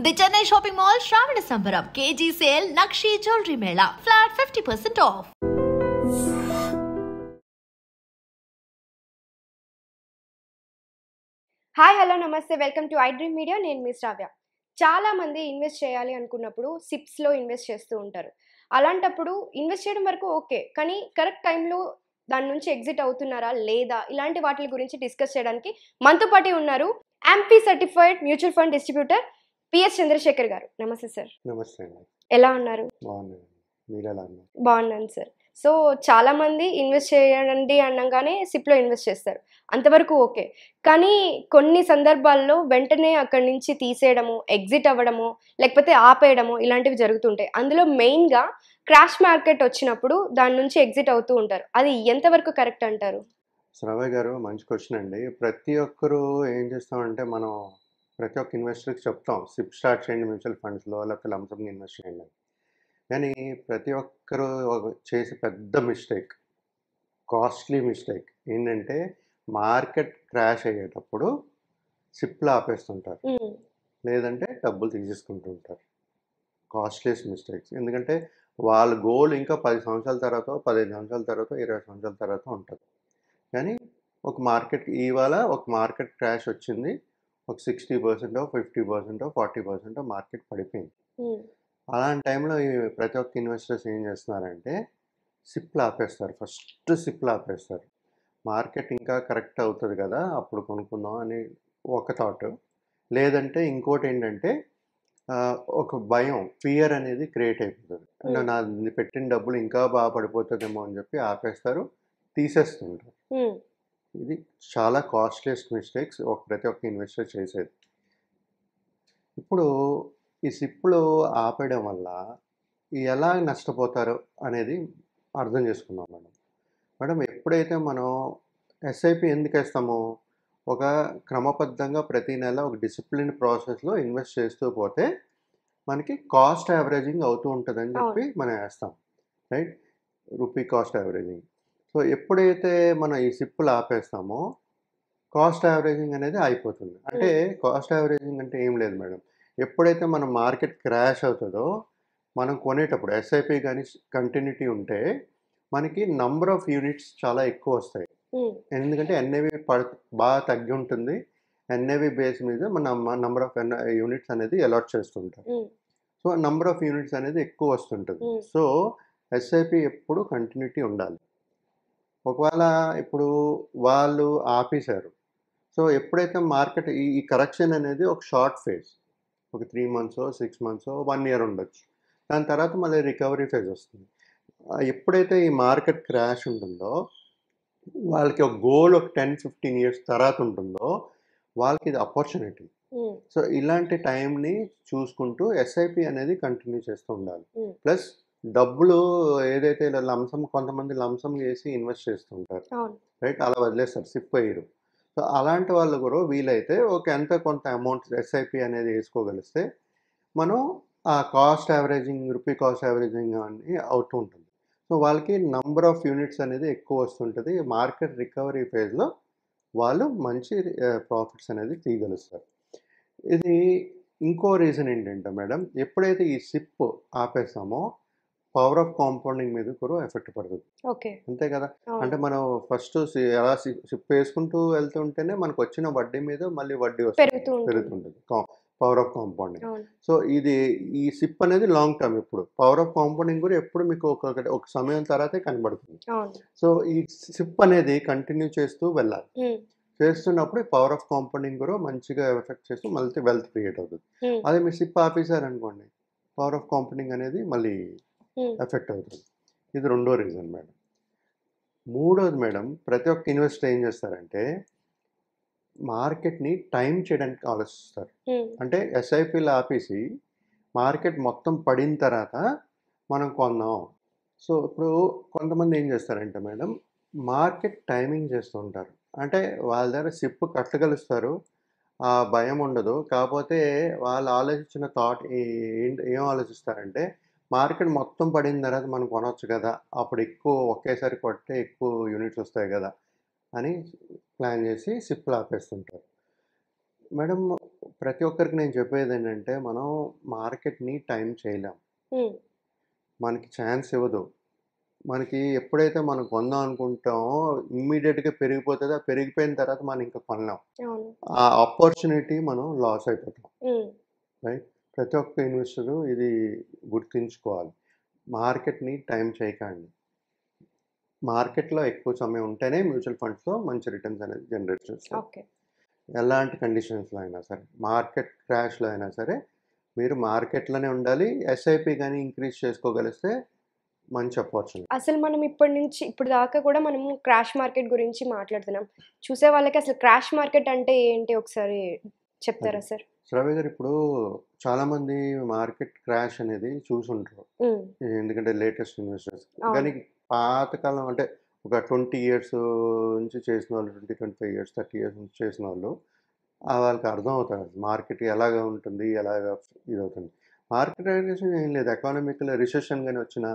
The Chennai Shopping Mall Shravana Sambaram KG Sale Nakshi Jewelry Mela Flat 50% off. Hi hello namaste welcome to I dream media. నేను మీ శ్రావ్య. చాలామంది invest చేయాలి అనుకున్నప్పుడు సిప్స్లో invest చేస్తూ ఉంటారు. అలాంటప్పుడు ఇన్వెస్ట్ చేయడం వరకు ఓకే, కానీ కరెక్ట్ టైంలో దాని నుంచి ఎగ్జిట్ అవుతున్నారా లేదా ఇలాంటి వాటి గురించి డిస్కస్ చేయడానికి మనతో పాటు ఉన్నారు MP certified mutual fund distributor PS Chandrasekhar గారు. నమస్తే సార్. నమస్తే అండి. ఎలా ఉన్నారు? బాగున్నాను. మీరు ఎలా ఉన్నారు? బాగున్నాను సార్. సో చాలామంది ఇన్వెస్ట్ చేయండి అనగానే సిప్లో ఇన్వెస్ట్ చేస్తారు, అంతవరకు ఓకే. కానీ కొన్ని సందర్భాల్లో వెంటనే అక్కడి నుంచి తీసేయడము, ఎగ్జిట్ అవ్వడము, లేకపోతే ఆపేయడము ఇలాంటివి జరుగుతుంటాయి. అందులో మెయిన్గా క్రాష్ మార్కెట్ వచ్చినప్పుడు దాని నుంచి ఎగ్జిట్ అవుతూ ఉంటారు. అది ఎంతవరకు కరెక్ట్ అంటారు? శ్రావ్య గారు, మంచి క్వశ్చన్ అండి. ప్రతి ఒక్కరూ ఏం చేస్తామంటే మనం ప్రతి ఒక్క ఇన్వెస్టర్కి చెప్తాం సిప్ స్టార్ట్ చేయండి మ్యూచువల్ ఫండ్స్లో, లేకపోతే లంసమ్ని ఇన్వెస్ట్ చేయండి. కానీ ప్రతి ఒక్కరూ చేసే పెద్ద మిస్టేక్, కాస్ట్లీ మిస్టేక్ ఏంటంటే మార్కెట్ క్రాష్ అయ్యేటప్పుడు సిప్లో ఆపేస్తుంటారు, లేదంటే డబ్బులు తీసేసుకుంటూ ఉంటారు. Costliest mistakes. ఎందుకంటే వాళ్ళ గోల్ ఇంకా 10 సంవత్సరాల తర్వాత, 15 సంవత్సరాల తర్వాత, 20 సంవత్సరాల తర్వాత ఉంటుంది. కానీ ఒక మార్కెట్ క్రాష్ వచ్చింది, ఒక 60%, 50%, 40% మార్కెట్ పడిపోయింది. అలాంటి టైంలో ప్రతి ఒక్క ఇన్వెస్టర్స్ ఏం చేస్తున్నారంటే సిప్లు ఆపేస్తారు. ఫస్ట్ సిప్లు ఆపేస్తారు. మార్కెట్ ఇంకా కరెక్ట్ అవుతుంది కదా, అప్పుడు కొనుక్కుందాం అని ఒక థాట్. లేదంటే ఇంకోటి ఏంటంటే ఒక భయం, ఫియర్ అనేది క్రియేట్ అయిపోతుంది. నా పెట్టిన డబ్బులు ఇంకా బాగా పడిపోతుందేమో అని చెప్పి ఆపేస్తారు, తీసేస్తుంటారు. ఇది చాలా కాస్ట్లీయెస్ట్ మిస్టేక్స్ ప్రతి ఒక్క ఇన్వెస్టర్ చేసేది. ఇప్పుడు ఈ సిప్లు ఆపేయడం వల్ల ఎలా నష్టపోతారు అనేది అర్థం చేసుకుందాం మేడం. ఎప్పుడైతే మనం ఎస్ఐపి ఎందుకు వేస్తామో, ఒక క్రమబద్ధంగా ప్రతి నెల ఒక డిసిప్లిన్ ప్రాసెస్లో ఇన్వెస్ట్ చేస్తూ పోతే మనకి కాస్ట్ యావరేజింగ్ అవుతూ ఉంటుందని చెప్పి మనం వేస్తాం, right? Rupee cost averaging. So ఎప్పుడైతే మనం ఈ సిప్పులు ఆపేస్తామో కాస్ట్ యావరేజింగ్ అనేది అయిపోతుంది. అంటే కాస్ట్ యావరేజింగ్ అంటే ఏం లేదు మేడం. ఎప్పుడైతే మన మార్కెట్ క్రాష్ అవుతుందో మనం కొనేటప్పుడు ఎస్ఐపి కానీ కంటిన్యూటీ ఉంటే మనకి నంబర్ ఆఫ్ యూనిట్స్ చాలా ఎక్కువ వస్తాయి. ఎందుకంటే ఎన్ఏవి బాగా తగ్గి ఉంటుంది. ఎన్ఏవి బేస్ మీద మన నంబర్ ఆఫ్ యూనిట్స్ అనేది అలాట్ చేస్తుంటారు. సో నంబర్ ఆఫ్ యూనిట్స్ అనేది ఎక్కువ వస్తుంటుంది. సో ఎస్ఐపి ఎప్పుడు కంటిన్యూటీ ఉండాలి. ఒకవేళ ఇప్పుడు వాళ్ళు ఆపేశారు, సో ఎప్పుడైతే మార్కెట్ ఈ కరెక్షన్ అనేది ఒక షార్ట్ ఫేజ్, ఒక 3 months, 6 months, 1 year ఉండొచ్చు. దాని తర్వాత మళ్ళీ రికవరీ ఫేజ్ వస్తుంది. ఎప్పుడైతే ఈ మార్కెట్ క్రాష్ ఉంటుందో వాళ్ళకి ఒక గోల్ ఒక 10-15 years తర్వాత ఉంటుందో వాళ్ళకి ఇది ఆపర్చునిటీ. సో ఇలాంటి టైంని చూసుకుంటూ ఎస్ఐపి అనేది కంటిన్యూ చేస్తూ ఉండాలి. ప్లస్ డబ్బులు ఏదైతే కొంతమంది లంసమ్ చేసి ఇన్వెస్ట్ చేస్తుంటారు, రైట్? అలా వదిలేస్తారు, సిప్ అయ్యారు. సో అలాంటి వాళ్ళు కూడా వీలైతే కొంత అమౌంట్ ఎస్ఐపి అనేది వేసుకోగలిస్తే మనం ఆ cost averaging, rupee cost averaging అని అవుతూ ఉంటుంది. సో వాళ్ళకి నంబర్ ఆఫ్ యూనిట్స్ అనేది ఎక్కువ వస్తుంటుంది. మార్కెట్ రికవరీ ఫేజ్లో వాళ్ళు మంచి ప్రాఫిట్స్ అనేది తీయగలుస్తారు. ఇది ఇంకో రీజన్ ఏంటంటే మేడం, ఎప్పుడైతే ఈ సిప్ ఆపేస్తామో పవర్ ఆఫ్ కాంపౌండింగ్ మీద కూడా ఎఫెక్ట్ పడుతుంది. అంతే కదా. అంటే మనం ఫస్ట్ ఎలా సిప్ వేసుకుంటూ వెళ్తుంటేనే మనకు వచ్చిన వడ్డీ మీద మళ్ళీ వడ్డీ పెరుగుతుంటుంది, పవర్ ఆఫ్ కాంపౌండింగ్. సో ఈ సిప్ అనేది లాంగ్ టర్మ్. ఇప్పుడు పవర్ ఆఫ్ కాంపౌండింగ్ కూడా ఎప్పుడు మీకు ఒక సమయం తర్వాతే కనబడుతుంది. సో ఈ సిప్ అనేది కంటిన్యూ చేస్తూ వెళ్ళాలి. చేస్తున్నప్పుడు పవర్ ఆఫ్ కాంపౌండింగ్ కూడా మంచిగా ఎఫెక్ట్ చేస్తూ మళ్ళీ వెల్త్ క్రియేట్ అవుతుంది. అదే మీరు సిప్ ఆపేశారనుకోండి, పవర్ ఆఫ్ కాంపౌండింగ్ అనేది మళ్ళీ ఎఫెక్ట్ అవుతుంది. ఇది రెండో రీజన్ మేడం. మూడోది మేడం, ప్రతి ఒక్క ఇన్వెస్టర్ ఏం చేస్తారంటే మార్కెట్ని టైం చేయడానికి ఆలోచిస్తారు. అంటే ఎస్ఐపిలు ఆపేసి మార్కెట్ మొత్తం పడిన తర్వాత మనం కొందాం. సో ఇప్పుడు కొంతమంది ఏం చేస్తారంటే మేడం, మార్కెట్ టైమింగ్ చేస్తూ ఉంటారు. అంటే వాళ్ళ దగ్గర సిప్ కట్టగలుస్తారు, ఆ భయం ఉండదు. కాకపోతే వాళ్ళు ఆలోచించిన థాట్ ఏం ఆలోచిస్తారంటే మార్కెట్ మొత్తం పడిన తర్వాత మనం కొనవచ్చు కదా, అప్పుడు ఒకేసారి కొట్టే ఎక్కువ యూనిట్స్ వస్తాయి కదా అని ప్లాన్ చేసి సిప్లు ఆపేస్తుంటారు. మేడం ప్రతి ఒక్కరికి నేను చెప్పేది ఏంటంటే, మనం మార్కెట్‌ని టైమ్ చేయలేం. హ్మ్. మనకి ఛాన్స్ ఇవ్వదు. మనకి ఎప్పుడైతే మనం కొందాం అనుకుంటామో ఇమ్మీడియేట్‌గా పెరిగిపోతది. ఆ పెరిగిపోయిన తర్వాత మనం ఇంకా కొనలేం. అవును. ఆ ఆపర్చునిటీ మనం లాస్ అయిపోతాం. హ్మ్. రైట్? ప్రతి ఒక్క ఇన్వెస్టరు ఇది గుర్తుంచుకోవాలి. మార్కెట్‌ని టైమ్ చేయకండి. మార్కెట్‌లో ఎక్కువ సమయం ఉంటేనే మ్యూచువల్ ఫండ్స్‌లో మంచి రిటర్న్స్ అనేది జనరేట్ చేస్తాయి. ఓకే. ఎలాంటి కండిషన్స్‌లో అయినా సరే. మార్కెట్ క్రాష్‌లో అయినా సరే మీరు మార్కెట్‌లోనే ఉండాలి. ఎస్ఐపి గాని ఇంక్రీజ్ చేసుకోగలిస్తే మంచి ఆపర్చునిటీ. అసలు మనం ఇప్పటి నుంచి ఇప్పుడు దాకా కూడా మనం క్రాష్ మార్కెట్ గురించి మాట్లాడుతున్నాం. చూసే వాళ్ళకి అసలు క్రాష్ మార్కెట్ అంటే ఏంటి ఒకసారి అది. చెప్తారా సార్? శ్రావ్య గారు ఇప్పుడు చాలామంది మార్కెట్ క్రాష్ అనేది చూసుంటారు. హ్మ్. ఎందుకంటే లేటెస్ట్ ఇన్వెస్టర్స్. అవును. కానీ పాతకాలం అంటే ఒక 20 ఇయర్స్ నుంచి చేసినోళ్ళు 20, 25 ఇయర్స్, 30 ఇయర్స్ నుంచి చేసినోళ్ళు వాళ్ళకి అర్థమవుతది. మార్కెట్ ఎలాగా ఉంటుంది, ఎలాగా ఇదవుతుంది. మార్కెట్ అనేది ఏం లేదు. ఎకానమికల్ రిసెషన్ గాని వచ్చినా,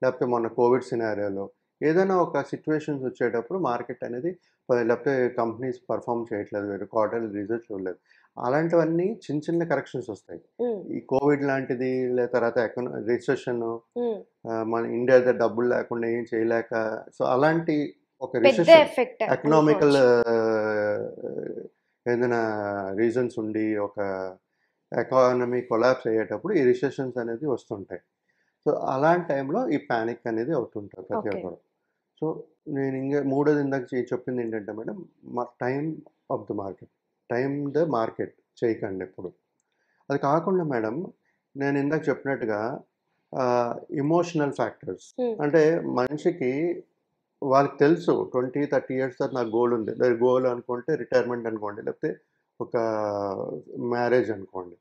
లేకపోతే మొన్న కోవిడ్ సినారియోలో ఏదైనా ఒక సిట్యుయేషన్స్ వచ్చేటప్పుడు మార్కెట్ అనేది లేకపోతే కంపెనీస్ పెర్ఫార్మ్ చేయట్లేదు. క్వార్టర్లీ రిజల్ట్స్ చూడలేదు. అలాంటివన్నీ చిన్న చిన్న కరెక్షన్స్ వస్తాయి. హ్మ్. ఈ కోవిడ్ లాంటిది తర్వాత రిసెషను హ్మ్. మన ఇండియా దగ్గర డబ్బులు లేకుండా ఏం చేయలేక సో, అలాంటి ఒక పెద్ద రిసెషన్ ఎఫెక్ట్ ఎకనామికల్ అనుకోవచ్చు. ఏదైనా రీజన్స్ ఉండి ఒక ఎకానమీ కొలాప్స్ అయ్యేటప్పుడు ఈ రిసెషన్స్ అనేది వస్తుంటాయి. సో, అలాంటి టైంలో ఈ పానిక్ అనేది అవుతుంటది ప్రతి ఓకే. ఒక్కరు. సో, నేను మూడోది ఇందాక చెప్పింది ఏంటంటే madam time of the market. Time the market చేయకండి ఎప్పుడు. అది కాకుండా మేడం నేను ఇందాక చెప్పినట్టుగా ఎమోషనల్ ఫ్యాక్టర్స్ హ్మ్. అంటే మనిషికి వాళ్ళకి తెలుసు 20, 30 ఇయర్స్ తర్వాత నాకు గోల్ ఉంది. గోల్ అనుకుంటే రిటైర్మెంట్ అనుకోండి. లేకపోతే ఒక మ్యారేజ్ అనుకోండి.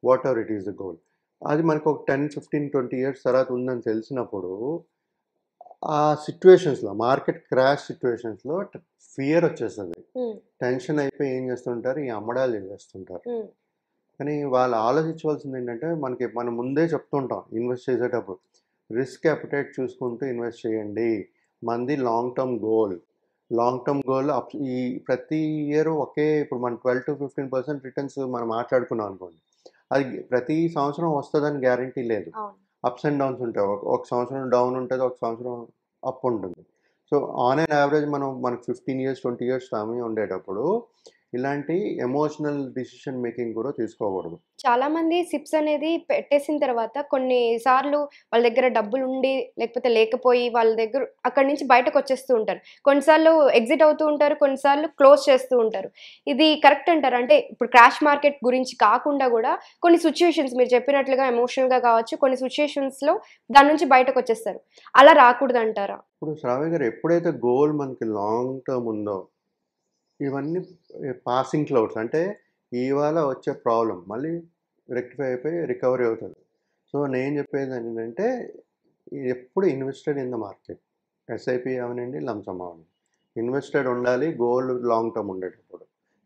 What ever it is the goal. అది మనకు ఒక 10, 15, 20 ఇయర్స్ తర్వాత ఉందని తెలిసినప్పుడు ఆ సిట్యుయేషన్స్‌లో మార్కెట్ క్రాష్ సిట్యుయేషన్స్‌లో ఫియర్ వచ్చేస్తది. హ్మ్. టెన్షన్ అయిపోయి ఏం చేస్తుంటారు? ఈ అమ్మడాలు చేసేస్తుంటారు. హ్మ్. కానీ వాళ్ళు ఆలోచించవలసిందేంటంటే, మనం ముందే చెప్తుంటాం ఇన్వెస్ట్ చేసేటప్పుడు. రిస్క్ అపెటైట్ చూసుకుంటూ ఇన్వెస్ట్ చేయండి. మనది long term goal. Long term goal ఈ ప్రతి ఇయర్ ఇప్పుడు మనం 12-15% రిటర్న్స్ మనం మాట్లాడుకున్నాం అనుకోండి. అది ప్రతి సంవత్సరం వస్తదని గ్యారంటీ లేదు. అవును. అప్స్ అండ్ డౌన్స్ ఉంటాయి. ఒక సంవత్సరం డౌన్ ఉంటది. ఒక సంవత్సరం అప్ ఉంటుంది. సో, ఆన్ ఎన్ యావరేజ్ మనకు 15 ఇయర్స్, 20 ఇయర్స్ సమయం ఉండేటప్పుడు ఇలాంటి ఎమోషనల్ డెసిషన్ మేకింగ్ కూడా తీసుకోకూడదు. చాలామంది సిప్స్ అనేది పెట్టేసిన తర్వాత కొన్ని సార్లు వాళ్ళ దగ్గర డబ్బులుండి, లేకపోతే లేకపోయి వాళ్ళ దగ్గర అక్కడి నుంచి బయటకొచ్చేస్తూ ఉంటారు. కొన్నిసార్లు ఎగ్జిట్ అవుతూ ఉంటారు. కొన్నిసార్లు క్లోజ్ చేస్తూ ఉంటారు. ఇది కరెక్ట్ అంటారా? అంటే ఇప్పుడు క్రాష్ మార్కెట్ గురించి కాకుండా గూడా కొన్ని సిట్యుయేషన్స్ మీరు చెప్పినట్లుగా ఎమోషనల్‌గా కావచ్చు. కొన్ని సిట్యుయేషన్స్‌లో దాని నుంచి బయటకొచ్చేస్తారు. అలా రాకూడదంటారా? ఇప్పుడు శ్రావ్య గారు ఎప్పుడైతే గోల్ మనకి లాంగ్ టర్మ్ ఉందో, ఇవన్నీ పాసింగ్ క్లౌడ్స్ అంటే ఇవాళ వచ్చే ప్రాబ్లమ్ మళ్ళీ రెక్టిఫై అయిపోయి రికవరీ అవుతది. సో, నేను చెప్పేదేంటంటే ఎప్పుడు invested in the market. SIP అవనండి, లంసమ్ అవ్వనండి. ఇన్వెస్టెడ్ ఉండాలి గోల్ లాంగ్ టర్మ్ ఉండేటప్పుడు.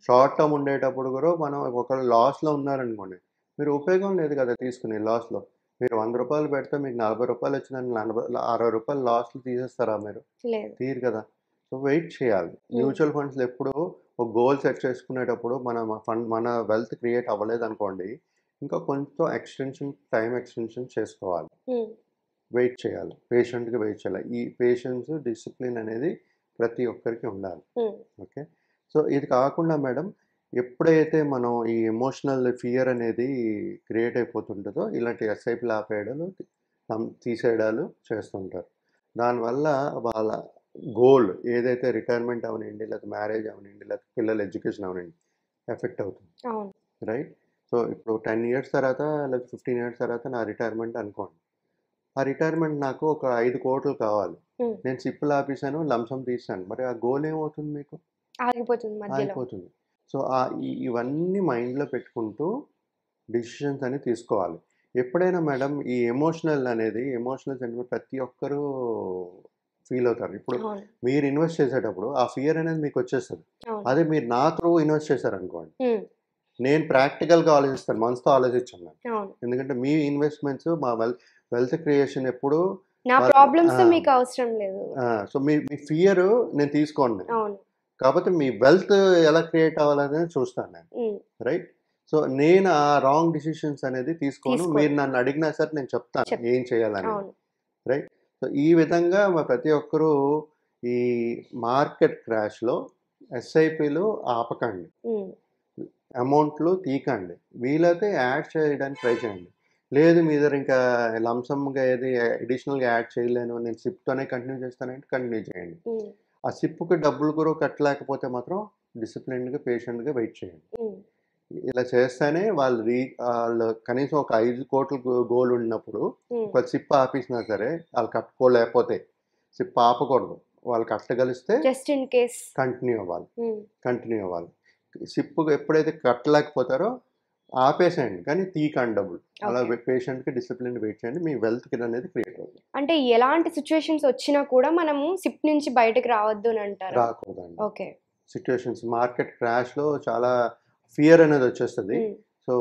షార్ట్ టర్మ్ ఉండేటప్పుడు కూడా మనం ఒకవేళ లాస్‌లో ఉన్నారనుకోండి, మీరు ఉపయోగం లేదు కదా తీసుకుని లాస్‌లో. మీరు రూ. 100 పెడితే మీకు రూ. 40 వచ్చిందని రూ. 60 లాస్‌లో తీసేస్తారా మీరు? లేదు. తీయరు కదా! సో, వెయిట్ చేయాలి. హ్మ్. మ్యూచువల్ ఫండ్స్‌లో ఎప్పుడూ ఒక గోల్ సెట్ చేసుకునేటప్పుడు మన వెల్త్ క్రియేట్ అవ్వలేదనుకోండి, ఇంకా కొంచెం టైమ్ ఎక్స్‌టెన్షన్ చేసుకోవాలి. హ్మ్. వెయిట్ చేయాలి. పేషెంట్‌గా వెయిట్ చేయాలి. ఈ పేషెన్స్, డిసిప్లిన్ అనేది ప్రతి ఒక్కరికి ఉండాలి. హ్మ్. ఓకే. సో, ఇది కాకుండా మేడం ఎప్పుడైతే మనం ఈ ఎమోషనల్ ఫియర్ అనేది క్రియేట్ అయిపోతుంటదో, ఇలాంటి ఎస్ఐపీలు ఆపేయడాలు, తీసేయడాలు చేస్తుంటారు. దానివల్ల వాళ్ళ గోల్ ఏదైతే రిటైర్మెంట్ అవనండి, లేకపోతే మ్యారేజ్ అవనండి, లేకపోతే పిల్లల ఎడ్యుకేషన్ అవనండి ఎఫెక్ట్ అవుతుంది. అవును. రైట్? సో, ఇప్పుడు 10 ఇయర్స్ తర్వాత లేకపోతే 15 ఇయర్స్ తర్వాత నా రిటైర్మెంట్ అనుకోండి. ఆ రిటైర్మెంట్ నాకు ఒక 5,00,00,000 కావాలి. హ్మ్. నేను సిప్పులు ఆపేసాను, లంసమ్ తీసాను. మరి ఆ గోల్ ఏమవుతుంది మీకు? ఆగిపోతుంది మధ్యలో. ఆగిపోతుంది. సో, ఇవన్నీ మైండ్‌లో పెట్టుకుంటూ డెసిషన్స్ అనేవి తీసుకోవాలి. ఎప్పుడైనా మేడం ఈ ఎమోషనల్ సెంటిమెంట్ ప్రతి ఒక్కరూ ఫీల్ అవుతారు. ఇప్పుడు అవును. మీరు ఇన్వెస్ట్ చేసేటప్పుడు ఆ ఫియర్ అనేది మీకొచ్చేస్తది. అవును. అదే మీరు నా త్రూ ఇన్వెస్ట్ చేశారనుకోండి, హ్మ్. నేను ప్రాక్టికల్‌గా ఆలోచిస్తాను. మనసుతో ఆలోచించను నేను. అవును. ఎందుకంటే మీ ఇన్వెస్ట్‌మెంట్స్ మా వెల్త్ క్రియేషన్ ఎప్పుడూ నా వాళ్ళ ఆ! ప్రాబ్లమ్స్ మీకు అవసరం లేదు. ఆ! సో, మీ మీ ఫియరు నేను తీసుకోను నేను. అవును. కాకపోతే మీ వెల్త్ ఎలా క్రియేట్ అవ్వాలనేది చూస్తాను నేను, రైట్? సో నేను ఆ రాంగ్ డిసిషన్స్ అనేది తీసుకోను. మీరు నన్ను అడిగినా సరే నేను చెప్తాను ఏం చేయాలని, రైట్? సో ఈ విధంగా ప్రతి ఒక్కరూ ఈ మార్కెట్ క్రాష్లో ఎస్ఐపిలు ఆపకండి, అమౌంట్లు తీకండి, వీలైతే యాడ్ చేయడానికి ట్రై చేయండి. లేదు మీ దగ్గర ఇంకా లంసమ్గా ఏది అడిషనల్గా యాడ్ చేయలేను, నేను సిప్తోనే కంటిన్యూ చేస్తానంటే కంటిన్యూ చేయండి. ఆ సిప్కి డబ్బులు కూడా కట్టలేకపోతే మాత్రం డిసిప్లిన్గా పేషెంట్గా వెయిట్ చేయండి. ఇలా చేస్తేనే వాళ్ళు కనీసం ఒక 5 కోట్ల గోల్ ఉన్నప్పుడు ఒక సిప్ ఆపేసినా సరే వాళ్ళు కట్టుకోలేకపోతే, సిప్ ఆపకూడదు, వాళ్ళు కట్టగలిస్తే జస్ట్ ఇన్ కేస్ కంటిన్యూ అవ్వాలి. సిప్ ఎప్పుడైతే కట్టలేకపోతారో ఆపేసేయండి, కానీ తీకండి డబ్బులు. అలా పేషెంట్కి డిసిప్లిన్ వెయిట్ చేయండి, మీ వెల్త్ కింద అనేది క్రియేట్ అవుతుంది. అంటే ఎలాంటి సిచ్యువేషన్స్ వచ్చినా కూడా మనము సిప్ నుంచి బయటకు రావద్దు అని అంటారు? రాకూడదండి. ఓకే. సిచ్యువేషన్స్ మార్కెట్ క్రాష్లో చాలా ఫియర్ అనేది వచ్చేస్తుంది. సో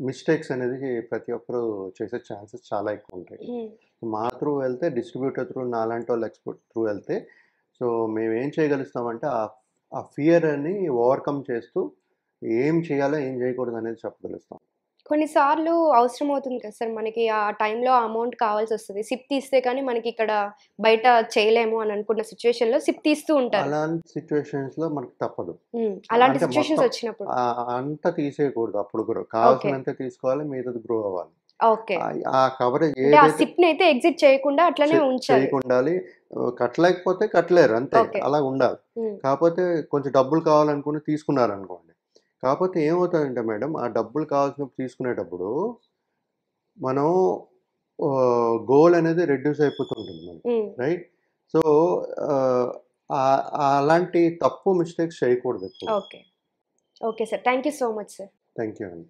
మిస్టేక్స్ అనేది ప్రతి ఒక్కరు చేసే ఛాన్సెస్ చాలా ఎక్కువ ఉంటాయి. మా త్రూ వెళ్తే, డిస్ట్రిబ్యూటర్ త్రూ, నాలాంటి వాళ్ళు ఎక్స్పర్ట్ త్రూ వెళ్తే, సో మేము ఏం చేయగలుగుతామంటే ఆ ఫియర్ అని ఓవర్కమ్ చేస్తూ ఏం చేయాలో ఏం చేయకూడదు అనేది చెప్పగలుగుతాం. కొన్నిసార్లు అవసరం అవుతుంది కదా సార్, మనకి ఆ టైంలో అమౌంట్ కావాల్సి వస్తుంది. సిప్ తీస్తే కానీ మనకి ఇక్కడ బయట చేయలేము అని అనుకున్న సిచ్యువేషన్లో సిప్ తీస్తూ ఉంటారు. అలాంటి సిచ్యువేషన్స్లో మనకు తప్పదు. అలాంటి సిచ్యువేషన్స్ వచ్చినప్పుడు అంతా తీసేయకూడదు, అప్పుడు కూడా కావాల్సినంత తీసుకోవాలి, మీదది గ్రో అవ్వాలి. ఓకే. ఆ కవరేజ్ ఆ సిప్ ని అయితే ఎగ్జిట్ చేయకుండా అట్లనే ఉండాలి. కట్టలేకపోతే కట్టలేరు, అంతే, అలా ఉండాలి. కాకపోతే కొంచెం డబ్బులు కావాలనుకుని తీసుకున్నారనుకోండి, కాకపోతే ఏమవుతుందంటే మేడం, ఆ డబ్బులు కావాల్సినప్పుడు తీసుకునేటప్పుడు మనం గోల్ అనేది రెడ్యూస్ అయిపోతుంటుంది మనకి, రైట్? సో అలాంటి తప్పు మిస్టేక్స్ చేయకూడదు. Okay sir, thank you so much sir. Thank you అండి.